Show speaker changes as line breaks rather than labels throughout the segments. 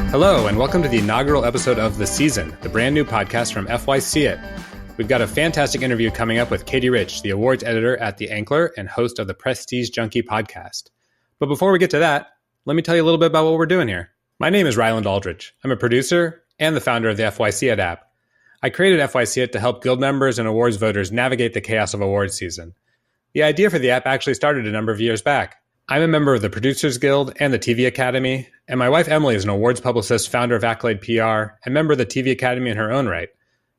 Hello, and welcome to the inaugural episode of The Season, the brand new podcast from FYCit. We've got a fantastic interview coming up with Katey Rich, the awards editor at The Ankler and host of the Prestige Junkie podcast. But before we get to that, let me tell you a little bit about what we're doing here. My name is Ryland Aldridge. I'm a producer and the founder of the FYCit app. I created FYCit to help guild members and awards voters navigate the chaos of awards season. The idea for the app actually started a number of years back. I'm a member of the Producers Guild and the TV Academy, and my wife Emily is an awards publicist, founder of Accolade PR, and member of the TV Academy in her own right.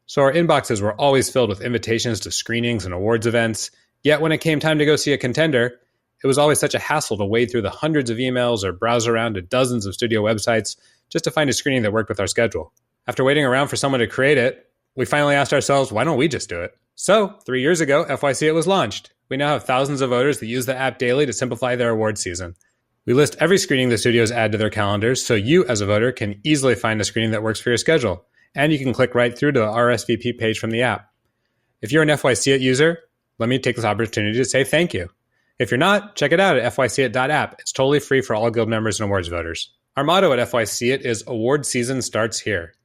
So our inboxes were always filled with invitations to screenings and awards events, yet when it came time to go see a contender, it was always such a hassle to wade through the hundreds of emails or browse around to dozens of studio websites just to find a screening that worked with our schedule. After waiting around for someone to create it, we finally asked ourselves, why don't we just do it? So, 3 years ago, FYCit was launched. We now have thousands of voters that use the app daily to simplify their awards season. We list every screening the studios add to their calendars, so you, as a voter, can easily find a screening that works for your schedule. And you can click right through to the RSVP page from the app. If you're an FYCit user, let me take this opportunity to say thank you. If you're not, check it out at FYCit.app. It's totally free for all guild members and awards voters. Our motto at FYCit is award season starts here.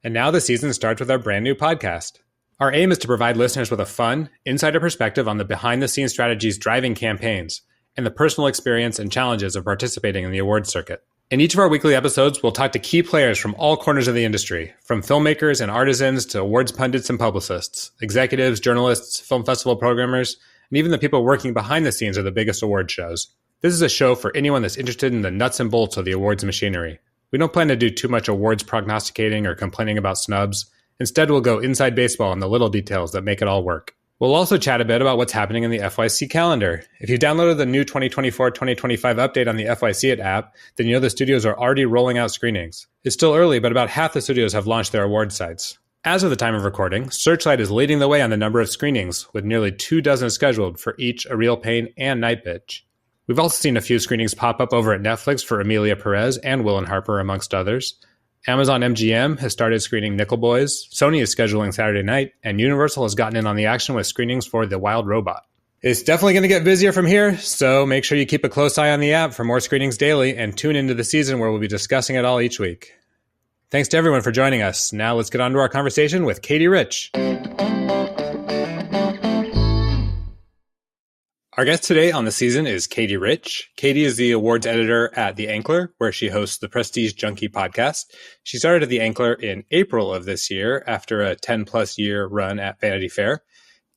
And now the season starts with our brand new podcast. Our aim is to provide listeners with a fun, insider perspective on the behind-the-scenes strategies driving campaigns and the personal experience and challenges of participating in the awards circuit. In each of our weekly episodes, we'll talk to key players from all corners of the industry, from filmmakers and artisans to awards pundits and publicists, executives, journalists, film festival programmers, and even the people working behind the scenes of the biggest award shows. This is a show for anyone that's interested in the nuts and bolts of the awards machinery. We don't plan to do too much awards prognosticating or complaining about snubs. Instead, we'll go inside baseball on the little details that make it all work. We'll also chat a bit about what's happening in the FYC calendar. If you downloaded the new 2024-2025 update on the FYCit app, then you know the studios are already rolling out screenings. It's still early, but about half the studios have launched their award sites. As of the time of recording, Searchlight is leading the way on the number of screenings, with nearly 24 scheduled for each A Real Pain and Night Bitch. We've also seen a few screenings pop up over at Netflix for Amelia Perez and Will and Harper, amongst others. Amazon MGM has started screening Nickel Boys, Sony is scheduling Saturday Night, and Universal has gotten in on the action with screenings for The Wild Robot. It's definitely going to get busier from here, so make sure you keep a close eye on the app for more screenings daily and tune into the season where we'll be discussing it all each week. Thanks to everyone for joining us. Now let's get on to our conversation with Katey Rich. Our guest today on the season is Katey Rich. Katey is the awards editor at The Ankler, where she hosts the Prestige Junkie podcast. She started at The Ankler in April of this year after a 10-plus year run at Vanity Fair.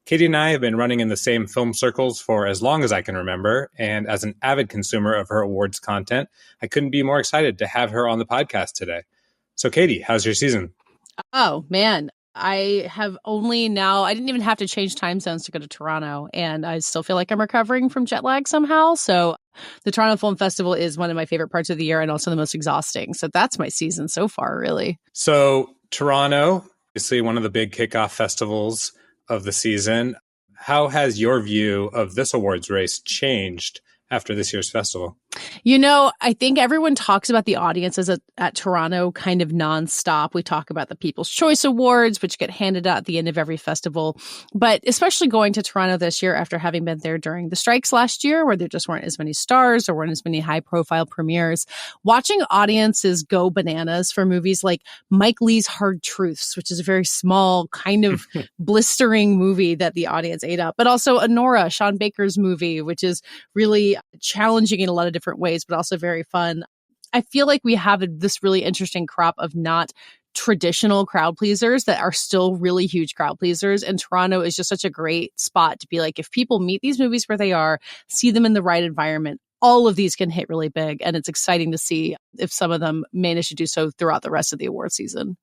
Katey and I have been running in the same film circles for as long as I can remember, and as an avid consumer of her awards content, I couldn't be more excited to have her on the podcast today. So Katey, how's your season?
Oh, man. I didn't even have to change time zones to go to Toronto, and I still feel like I'm recovering from jet lag somehow. So the Toronto Film Festival is one of my favorite parts of the year and also the most exhausting. So that's my season so far, really.
So Toronto, obviously one of the big kickoff festivals of the season. How has your view of this awards race changed after this year's festival?
You know, I think everyone talks about the audiences at Toronto kind of nonstop. We talk about the People's Choice Awards, which get handed out at the end of every festival. But especially going to Toronto this year after having been there during the strikes last year, where there just weren't as many stars or weren't as many high-profile premieres, watching audiences go bananas for movies like Mike Leigh's Hard Truths, which is a very small, kind of blistering movie that the audience ate up. But also Honora, Sean Baker's movie, which is really challenging in a lot of different ways, but also very fun. I feel like we have this really interesting crop of not traditional crowd pleasers that are still really huge crowd pleasers. And Toronto is just such a great spot to be like, if people meet these movies where they are, see them in the right environment, all of these can hit really big. And it's exciting to see if some of them manage to do so throughout the rest of the award season.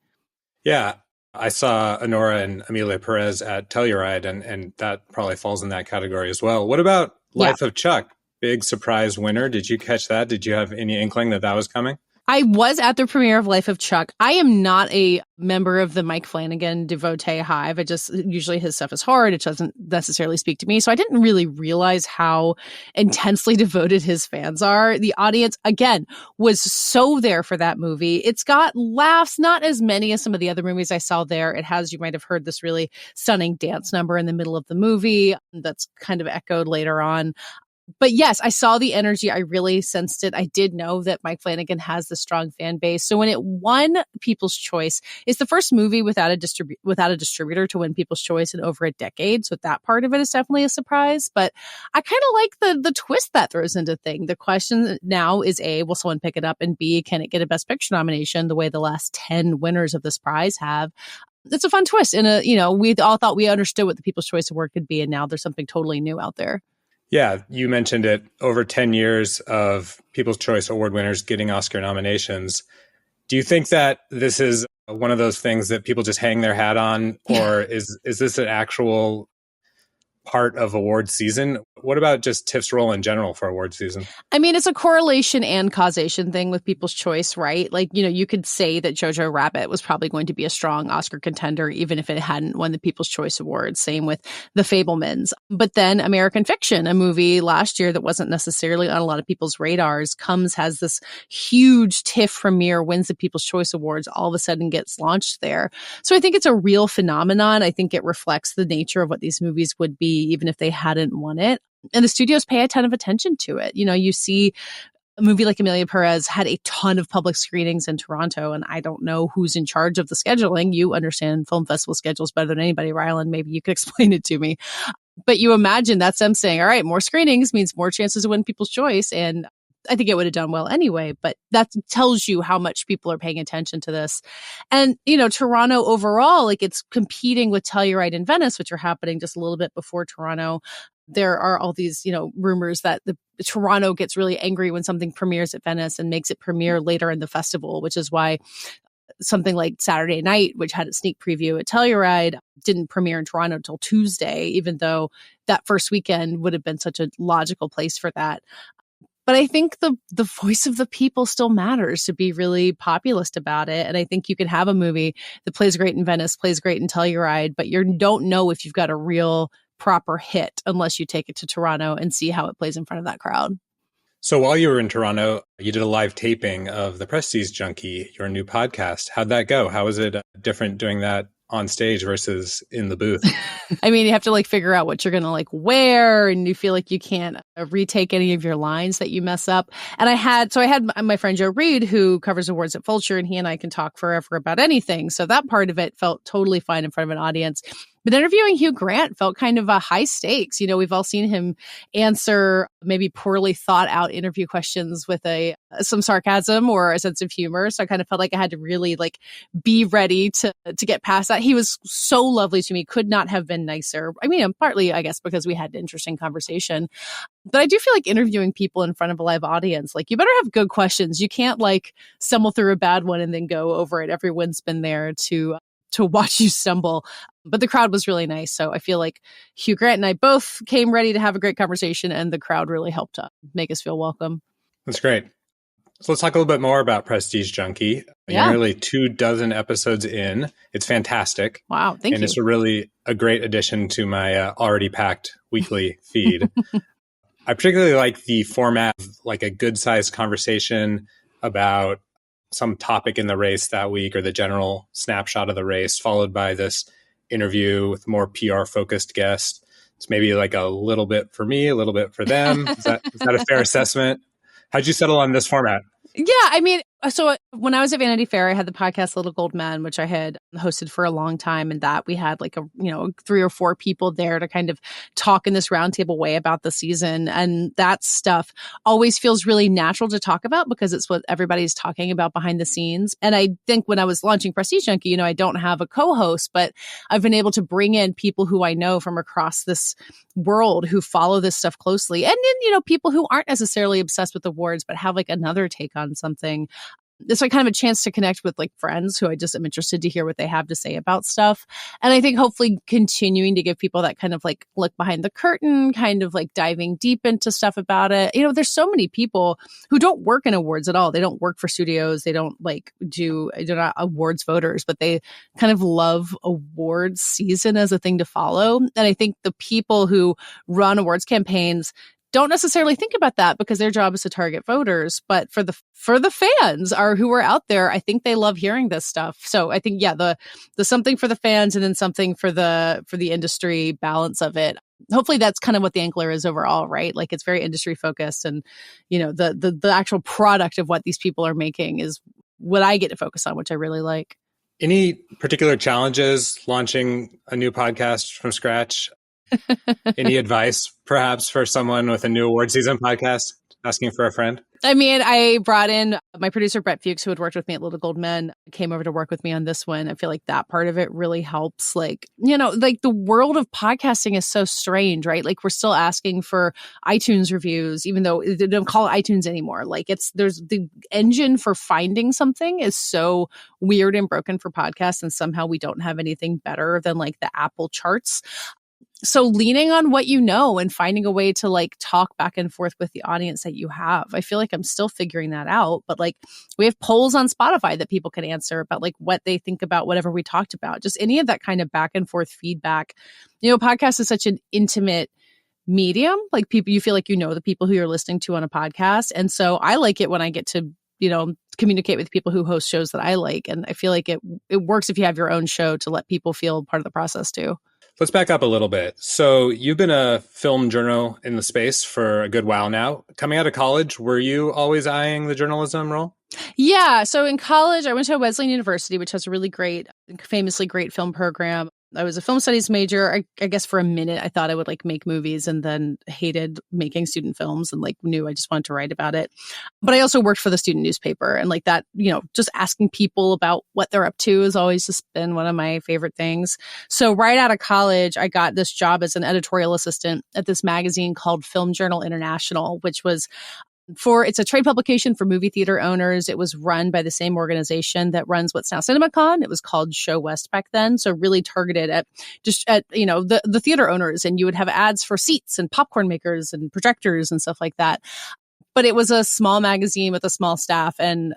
Yeah. I saw Honora and Amelia Perez at Telluride, and that probably falls in that category as well. What about Life of Chuck? Big surprise winner. Did you catch that? Did you have any inkling that was coming?
I was at the premiere of Life of Chuck. I am not a member of the Mike Flanagan devotee hive. Usually his stuff is hard. It doesn't necessarily speak to me. So I didn't really realize how intensely devoted his fans are. The audience, again, was so there for that movie. It's got laughs, not as many as some of the other movies I saw there. It has, you might have heard this really stunning dance number in the middle of the movie that's kind of echoed later on. But yes, I saw the energy. I really sensed it. I did know that Mike Flanagan has the strong fan base. So when it won People's Choice, it's the first movie without a distributor to win People's Choice in over a decade. So that part of it is definitely a surprise. But I kind of like the twist that throws into thing. The question now is A, will someone pick it up? And B, can it get a Best Picture nomination the way the last 10 winners of this prize have? It's a fun twist. And, we all thought we understood what the People's Choice Award could be. And now there's something totally new out there.
Yeah, you mentioned it. Over 10 years of People's Choice Award winners getting Oscar nominations. Do you think that this is one of those things that people just hang their hat on, or is this an actual part of award season? What about just TIFF's role in general for award season?
I mean, it's a correlation and causation thing with People's Choice, right? Like, you could say that Jojo Rabbit was probably going to be a strong Oscar contender, even if it hadn't won the People's Choice Award. Same with The Fabelmans. But then American Fiction, a movie last year that wasn't necessarily on a lot of people's radars, has this huge TIFF premiere, wins the People's Choice Awards, all of a sudden gets launched there. So I think it's a real phenomenon. I think it reflects the nature of what these movies would be, even if they hadn't won it. And the studios pay a ton of attention to it. You see a movie like Amelia Perez had a ton of public screenings in Toronto, and I don't know who's in charge of the scheduling. You understand film festival schedules better than anybody, Rylan. Maybe you could explain it to me. But you imagine that's them saying, all right, more screenings means more chances to win People's Choice. And I think it would have done well anyway, but that tells you how much people are paying attention to this. And, Toronto overall, like it's competing with Telluride and Venice, which are happening just a little bit before Toronto. There are all these, rumors that the Toronto gets really angry when something premieres at Venice and makes it premiere later in the festival, which is why something like Saturday Night, which had a sneak preview at Telluride, didn't premiere in Toronto until Tuesday, even though that first weekend would have been such a logical place for that. But I think the voice of the people still matters, to be really populist about it. And I think you could have a movie that plays great in Venice, plays great in Telluride, but you don't know if you've got a real proper hit unless you take it to Toronto and see how it plays in front of that crowd.
So while you were in Toronto, you did a live taping of the Prestige Junkie, your new podcast. How'd that go? How was it different doing that on stage versus in the booth?
I mean, you have to figure out what you're going to wear, and you feel like you can't retake any of your lines that you mess up. And I had my friend Joe Reed, who covers awards at Vulture, and he and I can talk forever about anything. So that part of it felt totally fine in front of an audience. But interviewing Hugh Grant felt kind of a high stakes. We've all seen him answer maybe poorly thought out interview questions with some sarcasm or a sense of humor. So I kind of felt like I had to really be ready to get past that. He was so lovely to me, could not have been nicer. I mean, partly, I guess, because we had an interesting conversation. But I do feel like interviewing people in front of a live audience, you better have good questions. You can't stumble through a bad one and then go over it. Everyone's been there to watch you stumble. But the crowd was really nice. So I feel like Hugh Grant and I both came ready to have a great conversation, and the crowd really helped make us feel welcome.
That's great. So let's talk a little bit more about Prestige Junkie.
Yeah.
You're nearly 24 episodes in. It's fantastic.
Wow, thank you.
And it's a great addition to my already packed weekly feed. I particularly like the format of a good-sized conversation about some topic in the race that week, or the general snapshot of the race, followed by this interview with more PR-focused guests. It's maybe a little bit for me, a little bit for them. Is that a fair assessment? How'd you settle on this format?
Yeah, I mean, so when I was at Vanity Fair, I had the podcast Little Gold Men, which I had hosted for a long time, and that we had 3 or 4 people there to kind of talk in this roundtable way about the season. And that stuff always feels really natural to talk about because it's what everybody's talking about behind the scenes. And I think when I was launching Prestige Junkie, I don't have a co-host, but I've been able to bring in people who I know from across this world who follow this stuff closely. And then, people who aren't necessarily obsessed with awards, but have another take on something. It's kind of a chance to connect with friends who I just am interested to hear what they have to say about stuff. And I think hopefully continuing to give people that kind of look behind the curtain, kind of diving deep into stuff about it. There's so many people who don't work in awards at all. They don't work for studios. They don't they're not awards voters, but they kind of love awards season as a thing to follow. And I think the people who run awards campaigns don't necessarily think about that because their job is to target voters. But for the fans who are out there, I think they love hearing this stuff. So I think, the something for the fans and then something for the industry balance of it hopefully that's kind of what the Ankler is overall, right? Like it's very industry focused, and the actual product of what these people are making is what I get to focus on, which I really like.
Any particular challenges launching a new podcast from scratch? Any advice perhaps for someone with a new award season podcast asking for a friend?
I mean, I brought in my producer, Brett Fuchs, who had worked with me at Little Gold Men, came over to work with me on this one. I feel like that part of it really helps. Like, like the world of podcasting is so strange, right? Like we're still asking for iTunes reviews, even though they don't call it iTunes anymore. Like there's the engine for finding something is so weird and broken for podcasts. And somehow we don't have anything better than like the Apple charts. So leaning on what you know and finding a way to like talk back and forth with the audience that you have. I feel like I'm still figuring that out, but like we have polls on Spotify that people can answer about like what they think about whatever we talked about. Just any of that kind of back and forth feedback. Podcast is such an intimate medium. Like people, you feel like the people who you're listening to on a podcast. And so I like it when I get to, communicate with people who host shows that I like. And I feel like it works if you have your own show to let people feel part of the process too.
Let's back up a little bit. So you've been a film journal in the space for a good while now. Coming out of college, were you always eyeing the journalism role?
Yeah. So in college, I went to Wesleyan University, which has a really great, famously great film program. I was a film studies major. I guess for a minute, I thought I would like make movies and then hated making student films and like knew I just wanted to write about it. But I also worked for the student newspaper and like that, just asking people about what they're up to has always just been one of my favorite things. So right out of college, I got this job as an editorial assistant at this magazine called Film Journal International, which was it's a trade publication for movie theater owners. It was run by the same organization that runs what's now CinemaCon. It was called Show West back then. So really targeted at the theater owners. And you would have ads for seats and popcorn makers and projectors and stuff like that. But it was a small magazine with a small staff. And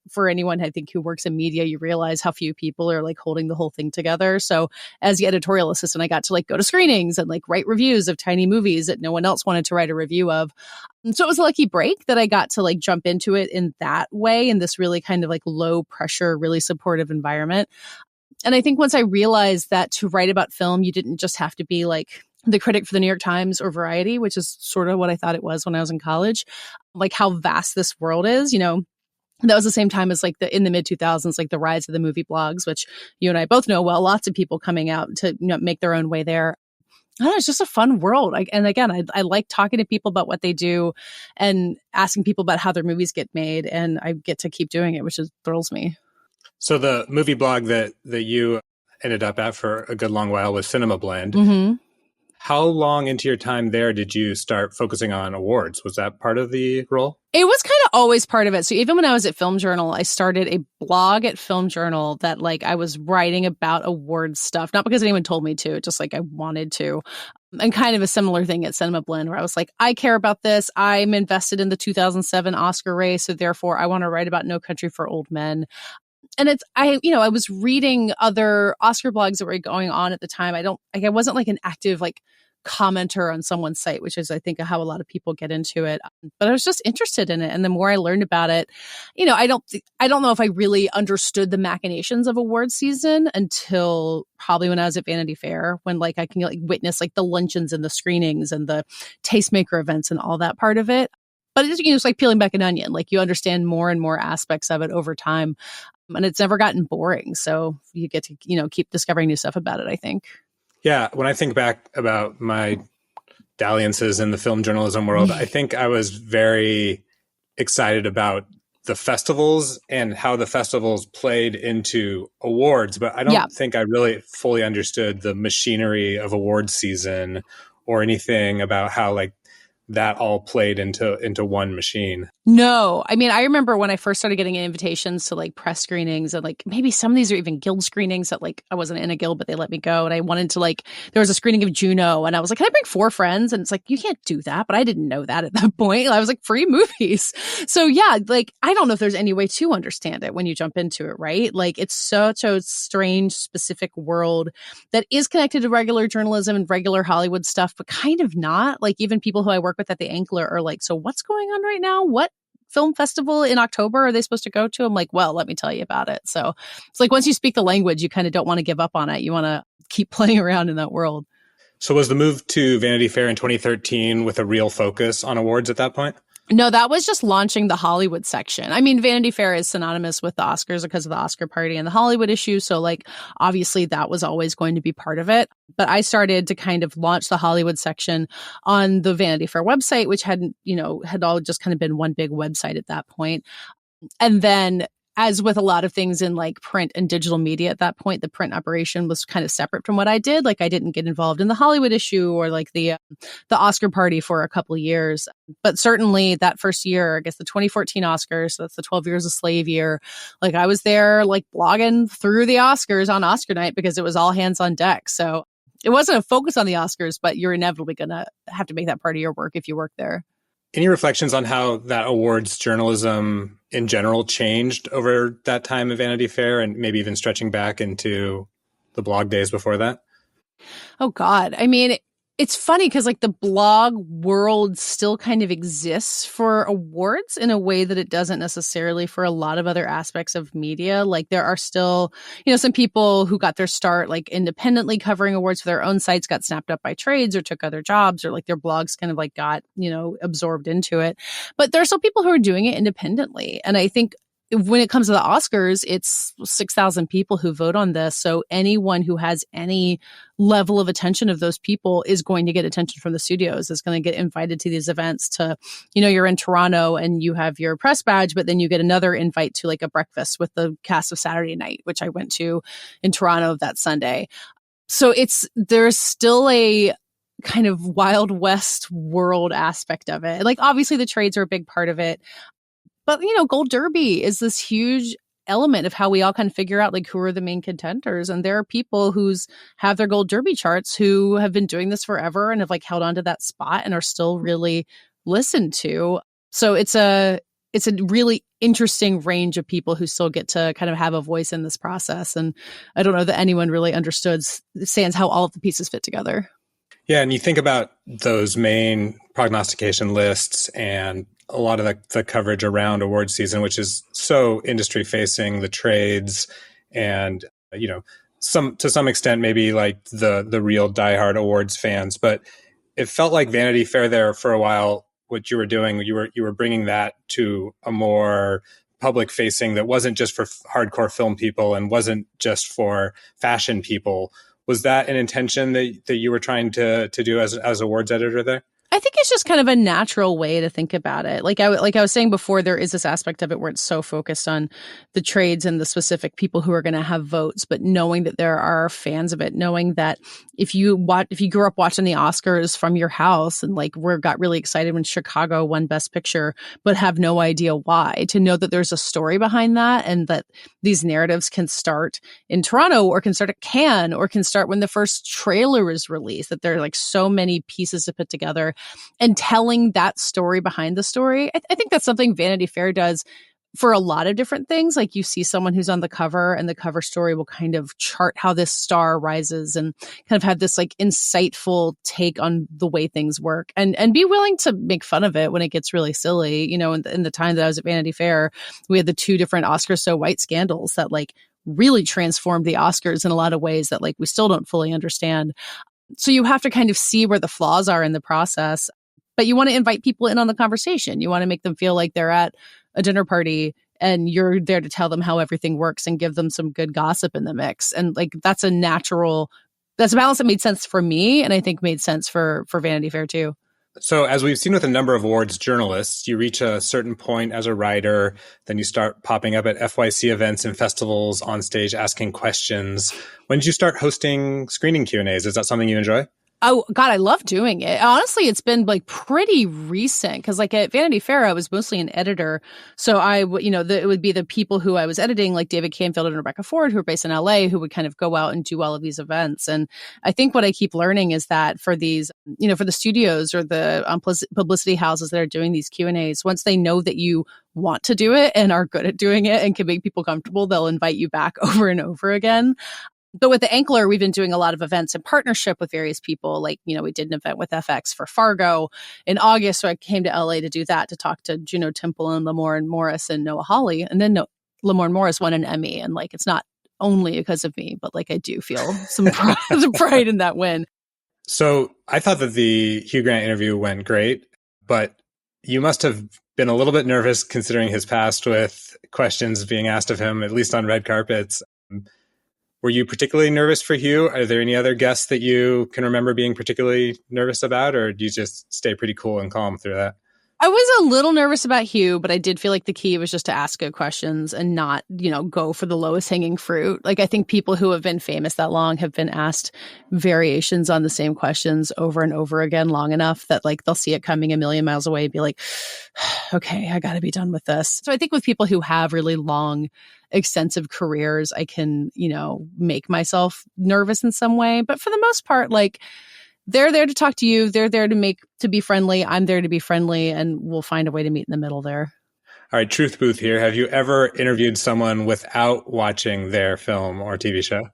for anyone I think who works in media, you realize how few people are like holding the whole thing together. So as the editorial assistant, I got to like go to screenings and like write reviews of tiny movies that no one else wanted to write a review of. And so it was a lucky break that I got to like jump into it in that way, in this really kind of like low pressure, really supportive environment. And I think once I realized that to write about film, you didn't just have to be like the critic for the New York Times or Variety, which is sort of what I thought it was when I was in college, like how vast this world is, That was the same time as like in the mid 2000s, like the rise of the movie blogs, which you and I both know well, lots of people coming out to make their own way there. I don't know, it's just a fun world. I like talking to people about what they do and asking people about how their movies get made. And I get to keep doing it, which thrills me.
So the movie blog that you ended up at for a good long while was Cinema Blend.
Mm-hmm.
How long into your time there did you start focusing on awards? Was that part of the role?
It was kind of always part of it. So even when I was at Film Journal, I started a blog at Film Journal that like I was writing about awards stuff, not because anyone told me to, just like I wanted to. And kind of a similar thing at Cinema Blend where I was like, I care about this. I'm invested in the 2007 Oscar race. So therefore I want to write about No Country for Old Men. And I was reading other Oscar blogs that were going on at the time. I wasn't like an active like commenter on someone's site, which is I think how a lot of people get into it. But I was just interested in it, and the more I learned about it, I don't know if I really understood the machinations of awards season until probably when I was at Vanity Fair, when like I can like witness like the luncheons and the screenings and the tastemaker events and all that part of it. But it's like peeling back an onion. Like you understand more and more aspects of it over time. And it's never gotten boring. So you get to, keep discovering new stuff about it, I think.
Yeah. When I think back about my dalliances in the film journalism world, I think I was very excited about the festivals and how the festivals played into awards. But I don't think I really fully understood the machinery of awards season or anything about how like that all played into one machine.
No, I mean, I remember when I first started getting invitations to like press screenings and like maybe some of these are even guild screenings that like I wasn't in a guild, but they let me go. And I wanted to like, there was a screening of Juno and I was like, can I bring 4 friends? And it's like, you can't do that. But I didn't know that at that point. I was like, free movies. So yeah, like, I don't know if there's any way to understand it when you jump into it, right? Like it's such a strange, specific world that is connected to regular journalism and regular Hollywood stuff, but kind of not. Like even people who I work with at the Ankler are like, so what's going on right now? What film festival in October are they supposed to go to? I'm like, well, let me tell you about it. So it's like once you speak the language, you kind of don't want to give up on it. You want to keep playing around in that world.
So was the move to Vanity Fair in 2013 with a real focus on awards at that point?
No, that was just launching the Hollywood section. I mean, Vanity Fair is synonymous with the Oscars because of the Oscar party and the Hollywood issue. So like, obviously that was always going to be part of it. But I started to kind of launch the Hollywood section on the Vanity Fair website, which had all just kind of been one big website at that point. And then, as with a lot of things in like print and digital media at that point, the print operation was kind of separate from what I did. Like I didn't get involved in the Hollywood issue or like the Oscar party for a couple of years. But certainly that first year, I guess the 2014 Oscars, so that's the 12 Years a Slave year, like I was there like blogging through the Oscars on Oscar night because it was all hands on deck. So it wasn't a focus on the Oscars, but you're inevitably going to have to make that part of your work if you work there.
Any reflections on how that awards journalism in general changed over that time at Vanity Fair and maybe even stretching back into the blog days before that?
Oh, God. I mean, it's funny because like the blog world still kind of exists for awards in a way that it doesn't necessarily for a lot of other aspects of media. Like there are still, some people who got their start like independently covering awards for their own sites got snapped up by trades or took other jobs or like their blogs kind of like got, absorbed into it. But there are still people who are doing it independently. And I think when it comes to the Oscars, it's 6,000 people who vote on this. So anyone who has any level of attention of those people is going to get attention from the studios, is going to get invited to these events to, you're in Toronto and you have your press badge, but then you get another invite to like a breakfast with the cast of Saturday Night, which I went to in Toronto that Sunday. So there's still a kind of Wild West world aspect of it. Like obviously the trades are a big part of it. But, Gold Derby is this huge element of how we all kind of figure out like who are the main contenders. And there are people who's have their Gold Derby charts who have been doing this forever and have like held on to that spot and are still really listened to. So it's a really interesting range of people who still get to kind of have a voice in this process. And I don't know that anyone really understood sans how all of the pieces fit together.
Yeah. And you think about those main prognostication lists and a lot of the coverage around award season, which is so industry facing, the trades and, to some extent, maybe like the real diehard awards fans. But it felt like Vanity Fair there for a while, what you were doing, you were bringing that to a more public facing that wasn't just for hardcore film people and wasn't just for fashion people. Was that an intention that you were trying to do as awards editor there?
I think it's just kind of a natural way to think about it. Like I was saying before, there is this aspect of it where it's so focused on the trades and the specific people who are going to have votes, but knowing that there are fans of it, knowing that if you grew up watching the Oscars from your house and like got really excited when Chicago won Best Picture, but have no idea why, to know that there's a story behind that and that these narratives can start in Toronto or can start at Cannes or can start when the first trailer is released, that there are like so many pieces to put together. And telling that story behind the story, I think that's something Vanity Fair does for a lot of different things. Like you see someone who's on the cover and the cover story will kind of chart how this star rises and kind of have this like insightful take on the way things work and be willing to make fun of it when it gets really silly. In the time that I was at Vanity Fair, we had the two different Oscars So White scandals that like really transformed the Oscars in a lot of ways that like we still don't fully understand. So you have to kind of see where the flaws are in the process, but you want to invite people in on the conversation. You want to make them feel like they're at a dinner party and you're there to tell them how everything works and give them some good gossip in the mix. And like, that's a balance that made sense for me. And I think made sense for Vanity Fair too.
So as we've seen with a number of awards journalists, you reach a certain point as a writer, then you start popping up at FYC events and festivals on stage asking questions. When did you start hosting screening Q&As? Is that something you enjoy?
Oh, God, I love doing it. Honestly, it's been like pretty recent because like at Vanity Fair, I was mostly an editor. So it would be the people who I was editing, like David Canfield and Rebecca Ford, who are based in LA, who would kind of go out and do all of these events. And I think what I keep learning is that for these, for the studios or the publicity houses that are doing these Q&As, once they know that you want to do it and are good at doing it and can make people comfortable, they'll invite you back over and over again. But with the Ankler, we've been doing a lot of events in partnership with various people. Like, we did an event with FX for Fargo in August. So I came to LA to do that, to talk to Juno Temple and Lamorne Morris and Noah Hawley. And then Lamorne Morris won an Emmy. And like, it's not only because of me, but like I do feel some pride in that win.
So I thought that the Hugh Grant interview went great, but you must have been a little bit nervous considering his past with questions being asked of him, at least on red carpets. Were you particularly nervous for Hugh? Are there any other guests that you can remember being particularly nervous about, or do you just stay pretty cool and calm through that?
I was a little nervous about Hugh, but I did feel like the key was just to ask good questions and not, go for the lowest hanging fruit. Like, I think people who have been famous that long have been asked variations on the same questions over and over again long enough that like they'll see it coming a million miles away and be like, okay, I got to be done with this. So I think with people who have really long, extensive careers, I can, make myself nervous in some way. But for the most part, like, they're there to talk to you. They're there to be friendly. I'm there to be friendly, and we'll find a way to meet in the middle there.
All right, Truth Booth here. Have you ever interviewed someone without watching their film or TV show?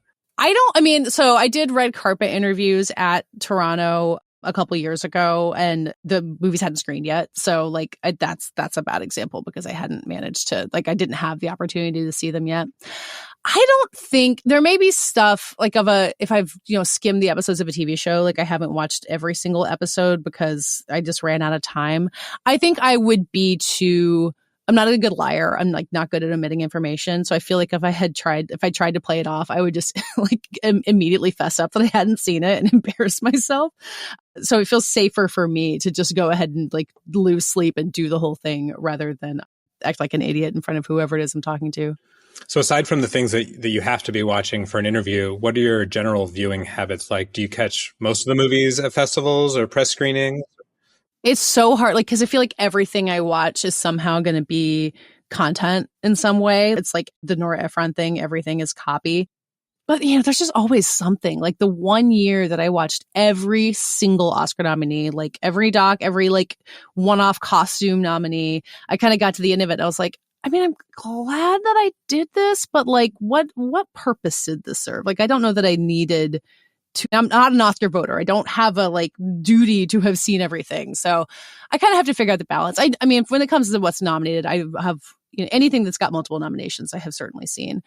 So I did red carpet interviews at Toronto a couple years ago, and the movies hadn't screened yet. So like that's a bad example because I hadn't managed to, I didn't have the opportunity to see them yet. I don't think there may be stuff like if I've, skimmed the episodes of a TV show, like I haven't watched every single episode because I just ran out of time. I think I would be I'm not a good liar. I'm like not good at omitting information. So I feel like if I tried to play it off, I would just immediately fess up that I hadn't seen it and embarrass myself. So it feels safer for me to just go ahead and like lose sleep and do the whole thing rather than act like an idiot in front of whoever it is I'm talking to.
So aside from the things that you have to be watching for an interview, what are your general viewing habits like? Do you catch most of the movies at festivals or press screenings?
It's so hard, because I feel like everything I watch is somehow going to be content in some way. It's like the Nora Ephron thing. Everything is copy. But, there's just always something. Like the one year that I watched every single Oscar nominee, like every doc, every like one-off costume nominee, I kind of got to the end of it. I was like, I'm glad that I did this, but like, what purpose did this serve? Like, I don't know that I needed to. I'm not an Oscar voter. I don't have a like duty to have seen everything. So I kind of have to figure out the balance. I mean, when it comes to what's nominated, I have anything that's got multiple nominations, I have certainly seen.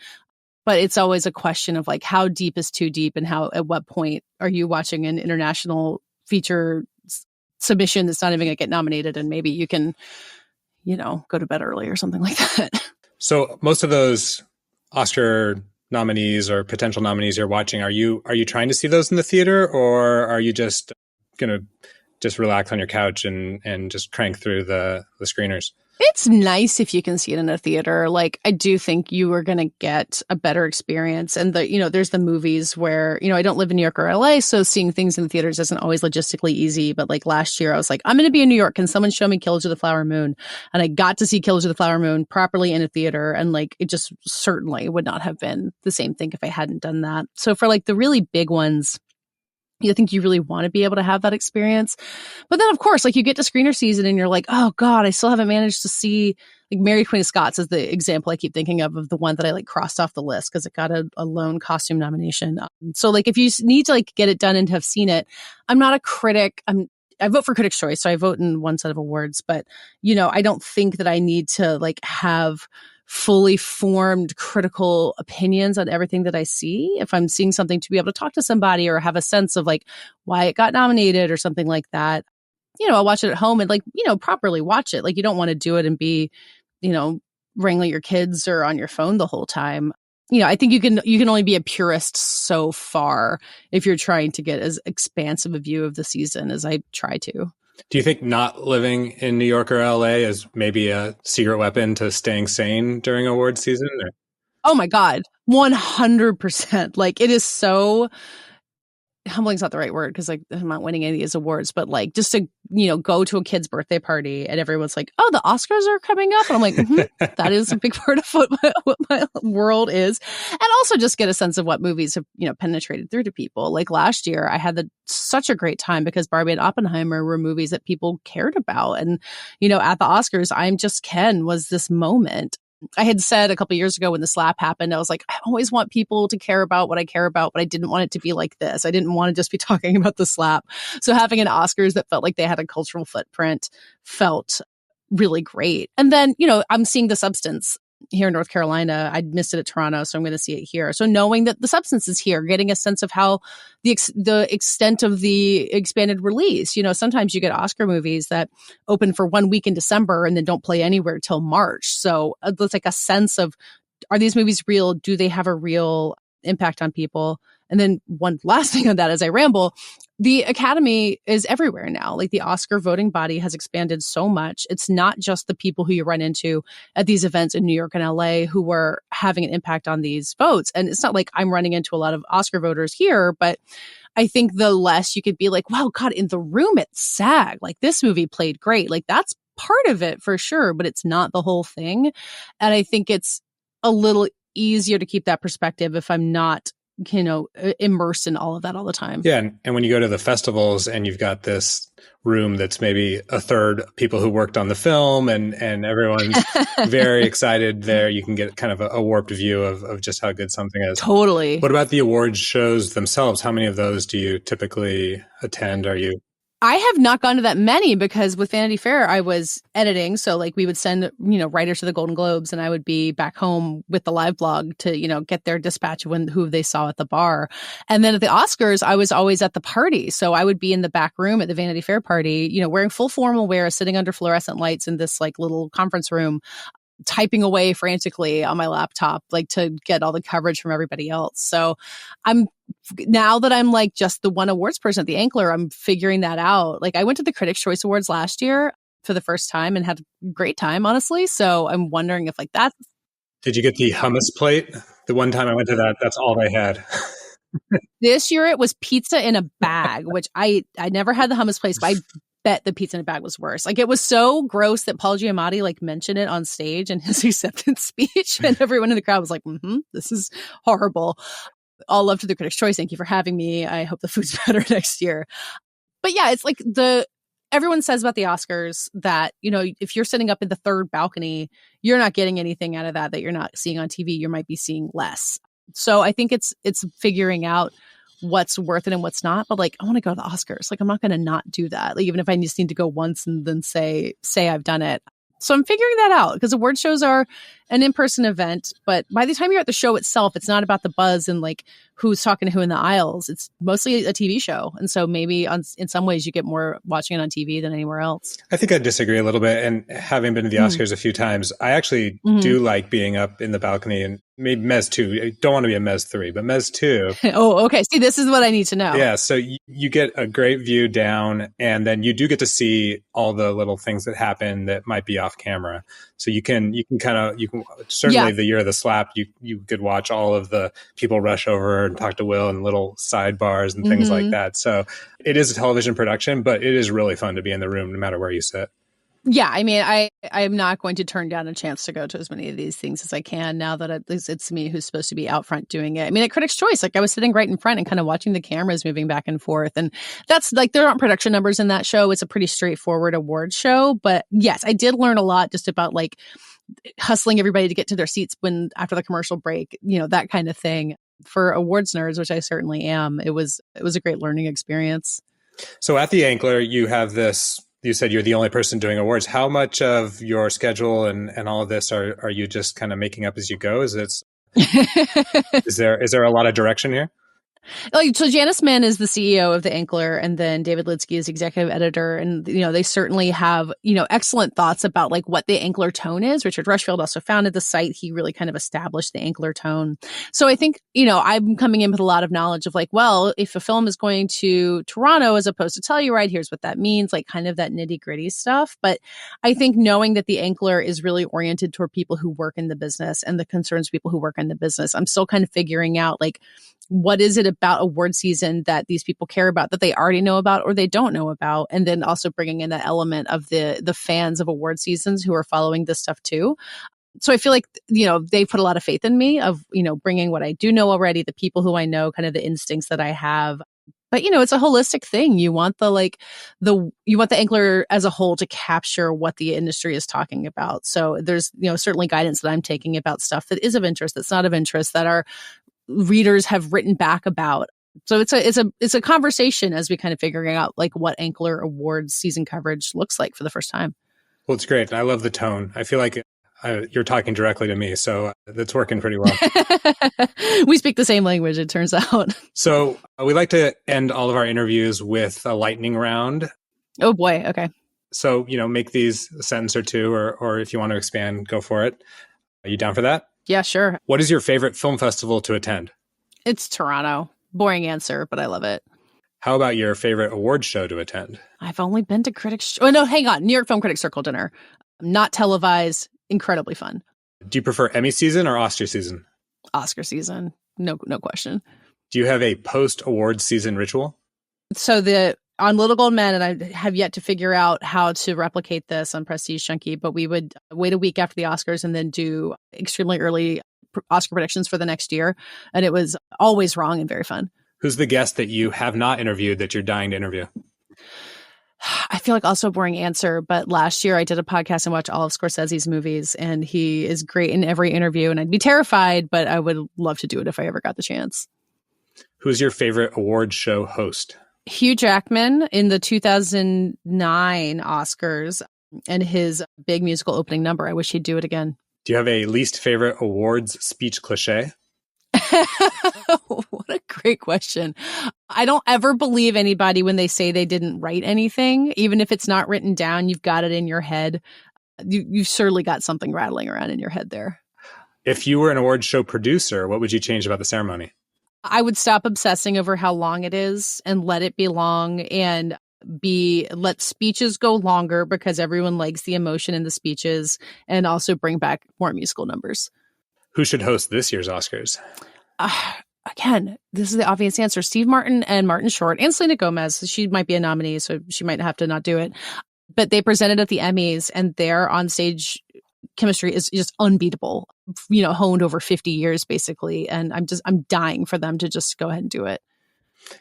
But it's always a question of like, how deep is too deep, and at what point are you watching an international feature submission that's not even going to get nominated, and maybe you can, go to bed early or something like that.
So most of those Oscar nominees or potential nominees you're watching, are you trying to see those in the theater, or are you just going to just relax on your couch and just crank through the screeners?
It's nice if you can see it in a theater. Like, I do think you are going to get a better experience. And there's the movies where, I don't live in New York or LA, so seeing things in the theaters isn't always logistically easy. But like last year, I was like, I'm going to be in New York. Can someone show me Killers of the Flower Moon? And I got to see Killers of the Flower Moon properly in a theater. And like, it just certainly would not have been the same thing if I hadn't done that. So for like the really big ones, I think you really want to be able to have that experience. But then, of course, like you get to screener season and you're like, oh, God, I still haven't managed to see, like Mary Queen of Scots is the example I keep thinking of the one that I like crossed off the list because it got a lone costume nomination. So like if you need to like get it done and have seen it, I'm not a critic. I vote for Critics' Choice, so I vote in one set of awards. But, I don't think that I need to like have fully formed critical opinions on everything that I see. If I'm seeing something, to be able to talk to somebody or have a sense of like why it got nominated or something like that, I'll watch it at home and like, properly watch it. Like you don't want to do it and be, wrangling your kids or on your phone the whole time. I think you can only be a purist so far if you're trying to get as expansive a view of the season as I try to.
Do you think not living in New York or LA is maybe a secret weapon to staying sane during award season? Or?
Oh my God, 100%. Like it is so humbling's not the right word because like I'm not winning any of these awards, but like just to go to a kid's birthday party and everyone's like, oh, the Oscars are coming up, and I'm like, that is a big part of what my world is. And also just get a sense of what movies have penetrated through to people. Like last year, I had such a great time because Barbie and Oppenheimer were movies that people cared about, and at the Oscars, I'm Just Ken was this moment. I had said a couple of years ago when the slap happened, I was like, I always want people to care about what I care about, but I didn't want it to be like this. I didn't want to just be talking about the slap. So having an Oscars that felt like they had a cultural footprint felt really great. And then, I'm seeing The Substance here in North Carolina. I missed it at Toronto, so I'm going to see it here. So knowing that the substance is here, getting a sense of how the extent of the expanded release. Sometimes you get Oscar movies that open for 1 week in December and then don't play anywhere till March. So it's like a sense of, are these movies real? Do they have a real impact on people? And then one last thing on that as I ramble, the Academy is everywhere now. Like the Oscar voting body has expanded so much. It's not just the people who you run into at these events in New York and LA who were having an impact on these votes. And it's not like I'm running into a lot of Oscar voters here, but I think the less you could be like, wow, God, in the room at SAG, like this movie played great. Like that's part of it for sure, but it's not the whole thing. And I think it's a little easier to keep that perspective if I'm not immersed in all of that all the time.
Yeah. And when you go to the festivals and you've got this room that's maybe a third people who worked on the film and everyone's very excited there, you can get kind of a warped view of just how good something is.
Totally.
What about the awards shows themselves? How many of those do you typically attend?
I have not gone to that many because with Vanity Fair, I was editing. So like we would send, writers to the Golden Globes and I would be back home with the live blog to, get their dispatch of who they saw at the bar. And then at the Oscars, I was always at the party. So I would be in the back room at the Vanity Fair party, wearing full formal wear, sitting under fluorescent lights in this like little conference room, typing away frantically on my laptop, like to get all the coverage from everybody else. So now that I'm like just the one awards person at the Ankler, I'm figuring that out. Like I went to the Critics' Choice Awards last year for the first time and had a great time, honestly. So I'm wondering if like that.
Did you get the hummus plate? The one time I went to that, that's all they had.
This year it was pizza in a bag, which I never had the hummus place, but I bet the pizza in a bag was worse. Like it was so gross that Paul Giamatti like mentioned it on stage in his acceptance speech, and everyone in the crowd was like, this is horrible. All love to the Critics' Choice. Thank you for having me. I hope the food's better next year. But yeah, it's like everyone says about the Oscars that, if you're sitting up in the third balcony, you're not getting anything out of that you're not seeing on TV. You might be seeing less. So I think it's figuring out what's worth it and what's not. But like, I want to go to the Oscars. Like, I'm not going to not do that. Like, even if I just need to go once and then say I've done it. So I'm figuring that out because award shows are an in-person event. But by the time you're at the show itself, it's not about the buzz and like who's talking to who in the aisles. It's mostly a TV show. And so maybe in some ways you get more watching it on TV than anywhere else.
I think I disagree a little bit. And having been to the Oscars a few times, I actually do like being up in the balcony, and maybe Mez 2. I don't want to be a Mez 3, but Mez 2.
Oh, okay. See, this is what I need to know.
Yeah. So you get a great view down, and then you do get to see all the little things that happen that might be off camera. So you can certainly the year of the slap, you could watch all of the people rush over and talk to Will and little sidebars and things like that. So it is a television production, but it is really fun to be in the room no matter where you sit.
Yeah, I mean, I'm not going to turn down a chance to go to as many of these things as I can now that at least it's me who's supposed to be out front doing it. I mean, at Critics' Choice, like I was sitting right in front and kind of watching the cameras moving back and forth. And that's like, there aren't production numbers in that show. It's a pretty straightforward awards show. But yes, I did learn a lot just about like hustling everybody to get to their seats after the commercial break, that kind of thing. For awards nerds, which I certainly am, it was a great learning experience.
So at the Ankler, you have this. You said you're the only person doing awards. How much of your schedule and all of this are you just kind of making up as you go? Is there a lot of direction here?
So Janice Min is the CEO of the Ankler, and then David Lidsky is executive editor. And, they certainly have, excellent thoughts about like what the Ankler tone is. Richard Rushfield also founded the site. He really kind of established the Ankler tone. So I think, I'm coming in with a lot of knowledge of like, well, if a film is going to Toronto as opposed to Telluride, here's what that means, like kind of that nitty gritty stuff. But I think knowing that the Ankler is really oriented toward people who work in the business and the concerns of people who work in the business, I'm still kind of figuring out like, what is it about award season that these people care about that they already know about or they don't know about? And then also bringing in that element of the fans of award seasons who are following this stuff too. So I feel like, they put a lot of faith in me of, bringing what I do know already, the people who I know, kind of the instincts that I have. But, it's a holistic thing. You want you want the Ankler as a whole to capture what the industry is talking about. So there's, certainly guidance that I'm taking about stuff that is of interest, that's not of interest, that our readers have written back about. So it's a conversation as we kind of figuring out like what Ankler Awards season coverage looks like for the first time.
Well, it's great. I love the tone. I feel like You're talking directly to me, so that's working pretty well.
We speak the same language, it turns out.
So we like to end all of our interviews with a lightning round.
Oh boy, okay.
So, make these a sentence or two, or if you want to expand, go for it. Are you down for that?
Yeah, sure.
What is your favorite film festival to attend?
It's Toronto. Boring answer, but I love it.
How about your favorite award show to attend?
I've only been to Critics... Oh, no, hang on. New York Film Critics Circle dinner. Not televised. Incredibly fun.
Do you prefer Emmy season or Oscar season?
Oscar season. No question.
Do you have a post-award season ritual?
So on Little Gold Men, and I have yet to figure out how to replicate this on Prestige Junkie, but we would wait a week after the Oscars and then do extremely early Oscar predictions for the next year. And it was always wrong and very fun.
Who's the guest that you have not interviewed that you're dying to interview?
I feel like also a boring answer, but last year I did a podcast and watched all of Scorsese's movies, and he is great in every interview, and I'd be terrified, but I would love to do it if I ever got the chance.
Who's your favorite award show host?
Hugh Jackman in the 2009 Oscars and his big musical opening number. I wish he'd do it again.
Do you have a least favorite awards speech cliche?
What a great question. I don't ever believe anybody when they say they didn't write anything. Even if it's not written down, you've got it in your head. You've surely got something rattling around in your head there.
If you were an award show producer, what would you change about the ceremony?
I would stop obsessing over how long it is and let it be long, and let speeches go longer because everyone likes the emotion in the speeches, and also bring back more musical numbers.
Who should host this year's Oscars?
Again, this is the obvious answer. Steve Martin and Martin Short and Selena Gomez. She might be a nominee, so she might have to not do it. But they presented at the Emmys, and their onstage chemistry is just unbeatable, honed over 50 years, basically. And I'm dying for them to just go ahead and do it.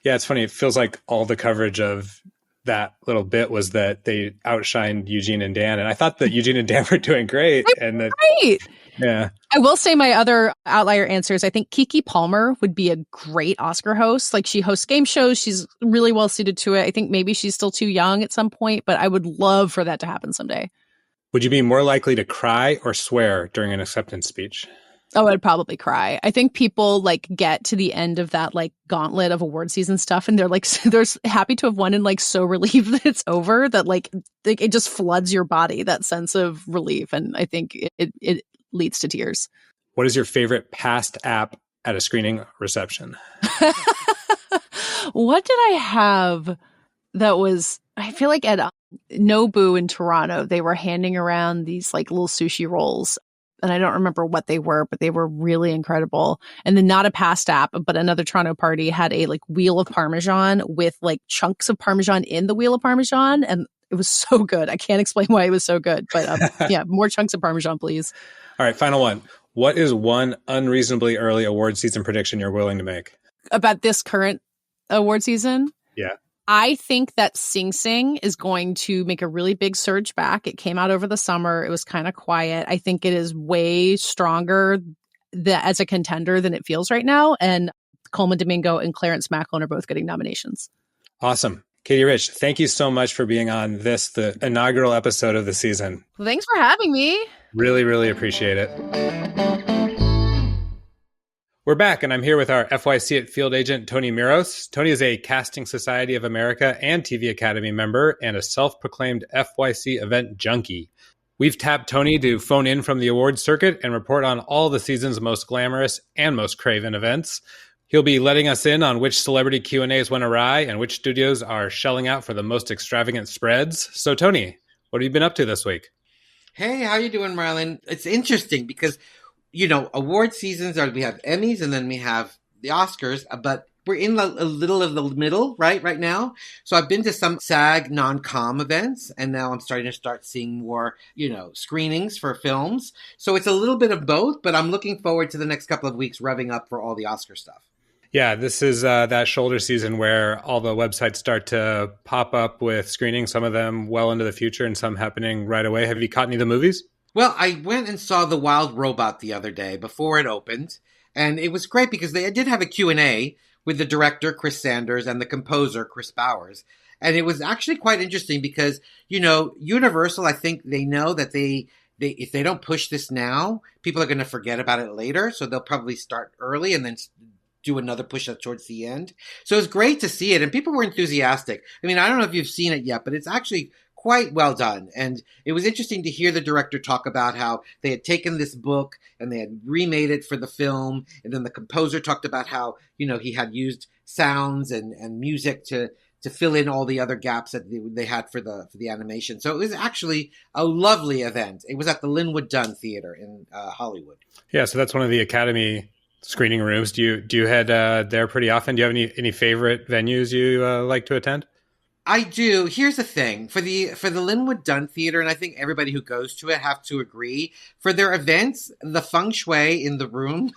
Yeah, it's funny. It feels like all the coverage of that little bit was that they outshined Eugene and Dan. And I thought that Eugene and Dan were doing great.
Great.
Yeah.
I will say my other outlier answers. I think Keke Palmer would be a great Oscar host. Like, she hosts game shows. She's really well suited to it. I think maybe she's still too young at some point, but I would love for that to happen someday.
Would you be more likely to cry or swear during an acceptance speech?
Oh, I'd probably cry. I think people get to the end of that gauntlet of award season stuff, and they're they're happy to have won and so relieved that it's over that it just floods your body, that sense of relief. And I think it leads to tears.
What is your favorite past app at a screening reception?
What did I have that was, I feel like at Nobu in Toronto, they were handing around these little sushi rolls. And I don't remember what they were, but they were really incredible. And then not a past app, but another Toronto party had a wheel of Parmesan with chunks of Parmesan in the wheel of Parmesan. And it was so good. I can't explain why it was so good, but yeah, more chunks of Parmesan, please.
All right, final one. What is one unreasonably early award season prediction you're willing to make?
About this current award season?
Yeah.
I think that Sing Sing is going to make a really big surge back. It came out over the summer. It was kind of quiet. I think it is way stronger as a contender than it feels right now. And Coleman Domingo and Clarence Macklin are both getting nominations.
Awesome. Katey Rich, thank you so much for being on the inaugural episode of the season.
Well, thanks for having me.
Really, really appreciate it. We're back, and I'm here with our FYCit Field Agent, Tony Miros. Tony is a Casting Society of America and TV Academy member and a self-proclaimed FYC event junkie. We've tapped Tony to phone in from the awards circuit and report on all the season's most glamorous and most craven events. He'll be letting us in on which celebrity Q&As went awry and which studios are shelling out for the most extravagant spreads. So, Tony, what have you been up to this week?
Hey, how you doing, Marlon? It's interesting because award seasons we have Emmys and then we have the Oscars, but we're in a little of the middle, right now. So I've been to some SAG non-com events, and now I'm starting to seeing more, screenings for films. So it's a little bit of both, but I'm looking forward to the next couple of weeks revving up for all the Oscar stuff.
Yeah, this is that shoulder season where all the websites start to pop up with screenings, some of them well into the future and some happening right away. Have you caught any of the movies?
Well, I went and saw The Wild Robot the other day before it opened, and it was great because they did have a Q&A with the director, Chris Sanders, and the composer, Chris Bowers. And it was actually quite interesting because, Universal, I think they know that they if they don't push this now, people are going to forget about it later. So they'll probably start early and then do another push up towards the end. So it's great to see it. And people were enthusiastic. I mean, I don't know if you've seen it yet, but it's actually quite well done. And it was interesting to hear the director talk about how they had taken this book and they had remade it for the film. And then the composer talked about how, he had used sounds and music to fill in all the other gaps that they had for the animation. So it was actually a lovely event. It was at the Linwood Dunn Theater in Hollywood.
Yeah, so that's one of the Academy screening rooms. Do you head there pretty often? Do you have any favorite venues you like to attend?
I do. Here's the thing. For the Linwood Dunn Theater, and I think everybody who goes to it have to agree, for their events, the feng shui in the room,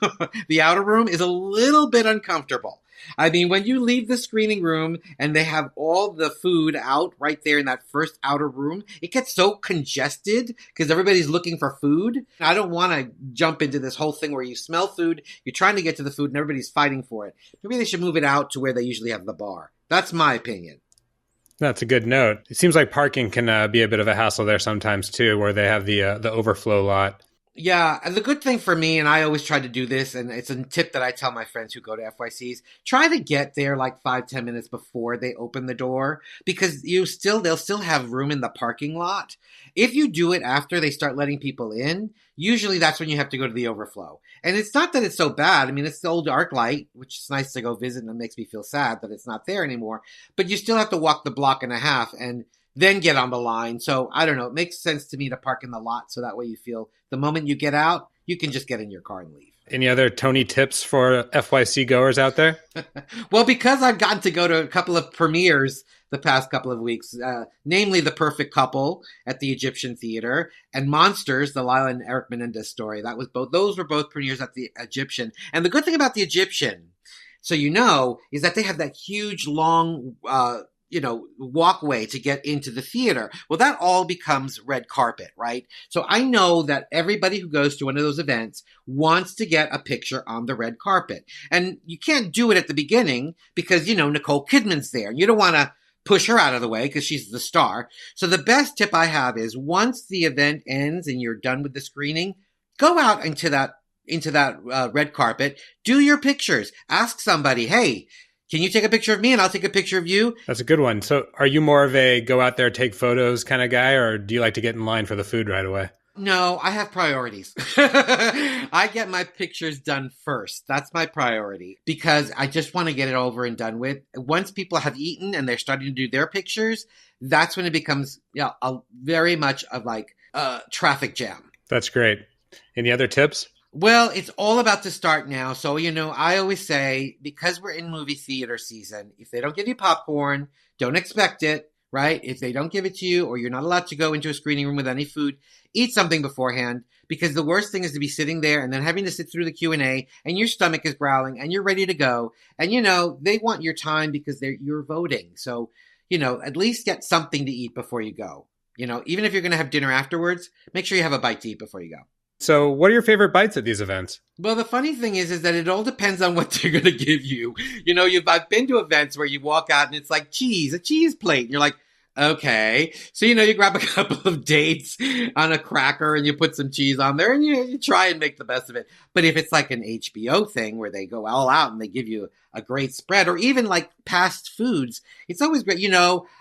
the outer room, is a little bit uncomfortable. I mean, when you leave the screening room and they have all the food out right there in that first outer room, it gets so congested because everybody's looking for food. I don't want to jump into this whole thing where you smell food, you're trying to get to the food, and everybody's fighting for it. Maybe they should move it out to where they usually have the bar. That's my opinion.
That's a good note. It seems like parking can be a bit of a hassle there sometimes too, where they have the overflow lot.
Yeah, and the good thing for me, and I always try to do this, and it's a tip that I tell my friends who go to FYCs, try to get there like 5-10 minutes before they open the door, because they'll still have room in the parking lot. If you do it after they start letting people in, usually that's when you have to go to the overflow. And it's not that it's so bad. I mean, it's the old ArcLight, which is nice to go visit, and it makes me feel sad that it's not there anymore. But you still have to walk the block and a half and then get on the line. So I don't know. It makes sense to me to park in the lot so that way you feel the moment you get out, you can just get in your car and leave.
Any other Tony tips for FYC goers out there?
Well, because I've gotten to go to a couple of premieres the past couple of weeks, namely The Perfect Couple at the Egyptian Theater and Monsters, the Lila and Eric Menendez story. Those were both premieres at the Egyptian. And the good thing about the Egyptian, so is that they have that huge, long, walkway to get into the theater. Well, that all becomes red carpet, right? So I know that everybody who goes to one of those events wants to get a picture on the red carpet. And you can't do it at the beginning because, Nicole Kidman's there. You don't want to push her out of the way because she's the star. So the best tip I have is once the event ends and you're done with the screening, go out into that red carpet, do your pictures, ask somebody, hey, can you take a picture of me and I'll take a picture of you?
That's a good one. So are you more of a go out there, take photos kind of guy, or do you like to get in line for the food right away?
No, I have priorities. I get my pictures done first. That's my priority because I just want to get it over and done with. Once people have eaten and they're starting to do their pictures, that's when it becomes very much of like a traffic jam.
That's great. Any other tips?
Well, it's all about to start now. So, I always say, because we're in movie theater season, if they don't give you popcorn, don't expect it, right? If they don't give it to you or you're not allowed to go into a screening room with any food, eat something beforehand, because the worst thing is to be sitting there and then having to sit through the Q&A and your stomach is growling and you're ready to go. And, they want your time because you're voting. So, at least get something to eat before you go. Even if you're going to have dinner afterwards, make sure you have a bite to eat before you go.
So what are your favorite bites at these events?
Well, the funny thing is that it all depends on what they're going to give you. I've been to events where you walk out and it's like a cheese plate. And you're like, okay. So, you grab a couple of dates on a cracker and you put some cheese on there and you try and make the best of it. But if it's like an HBO thing where they go all out and they give you a great spread, or even like past foods, it's always great.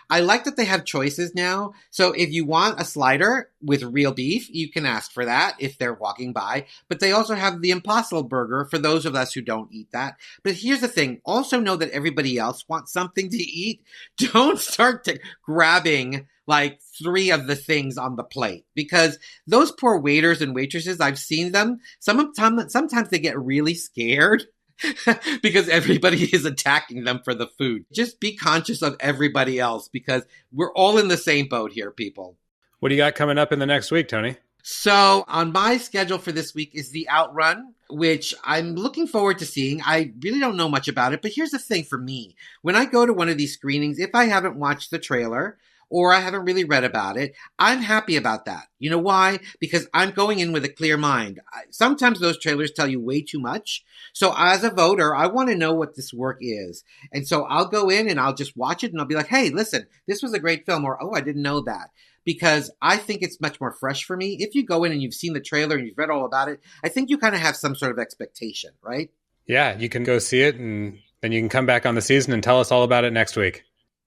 I like that they have choices now. So if you want a slider with real beef, you can ask for that if they're walking by. But they also have the Impossible Burger for those of us who don't eat that. But here's the thing. Also know that everybody else wants something to eat. Don't start grabbing like 3 of the things on the plate, because those poor waiters and waitresses, I've seen them. Sometimes they get really scared because everybody is attacking them for the food. Just be conscious of everybody else because we're all in the same boat here, people.
What do you got coming up in the next week, Tony?
So on my schedule for this week is The Outrun, which I'm looking forward to seeing. I really don't know much about it, but here's the thing for me. When I go to one of these screenings, if I haven't watched the trailer or I haven't really read about it, I'm happy about that. You know why? Because I'm going in with a clear mind. Sometimes those trailers tell you way too much. So as a voter, I want to know what this work is. And so I'll go in and I'll just watch it and I'll be like, hey, listen, this was a great film, or, oh, I didn't know that. because I think it's much more fresh for me. If you go in and you've seen the trailer and you've read all about it, I think you kind of have some sort of expectation, right?
Yeah, you can go see it and then you can come back on the season and tell us all about it next week.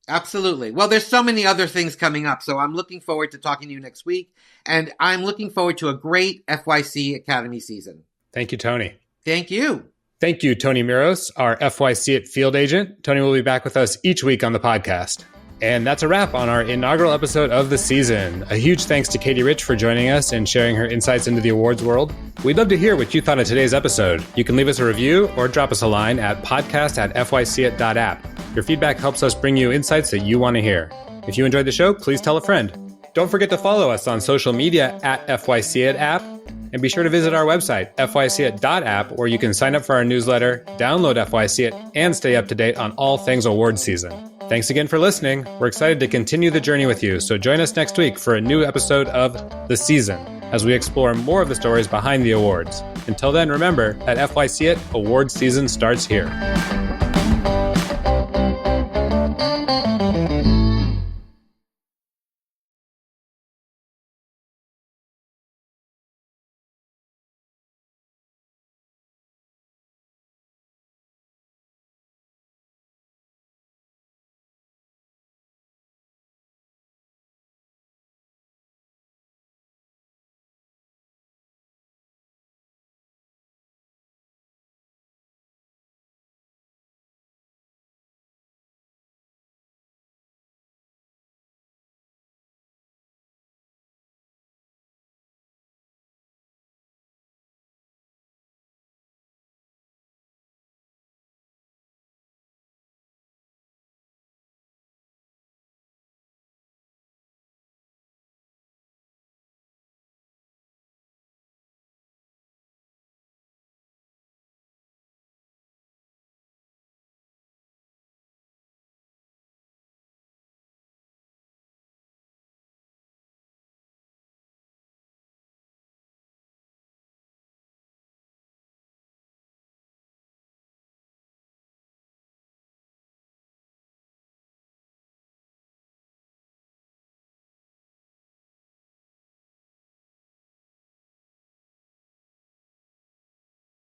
Absolutely. Well, there's so many other things coming up, so I'm looking forward to talking to you next week, and I'm looking forward to a great FYC Academy season.
Thank you, Tony.
Thank you.
Thank you, Tony Miros, our FYCit Field Agent. Tony will be back with us each week on the podcast. And that's a wrap on our inaugural episode of the season. A huge thanks to Katey Rich for joining us and sharing her insights into the awards world. We'd love to hear what you thought of today's episode. You can leave us a review or drop us a line at podcast@fycit.app. Your feedback helps us bring you insights that you want to hear. If you enjoyed the show, please tell a friend. Don't forget to follow us on social media at FYCit App. And be sure to visit our website, FYCit.app, where you can sign up for our newsletter, download FYCit, and stay up to date on all things awards season. Thanks again for listening. We're excited to continue the journey with you, so join us next week for a new episode of The Season, as we explore more of the stories behind the awards. Until then, remember, at FYCit, awards season starts here.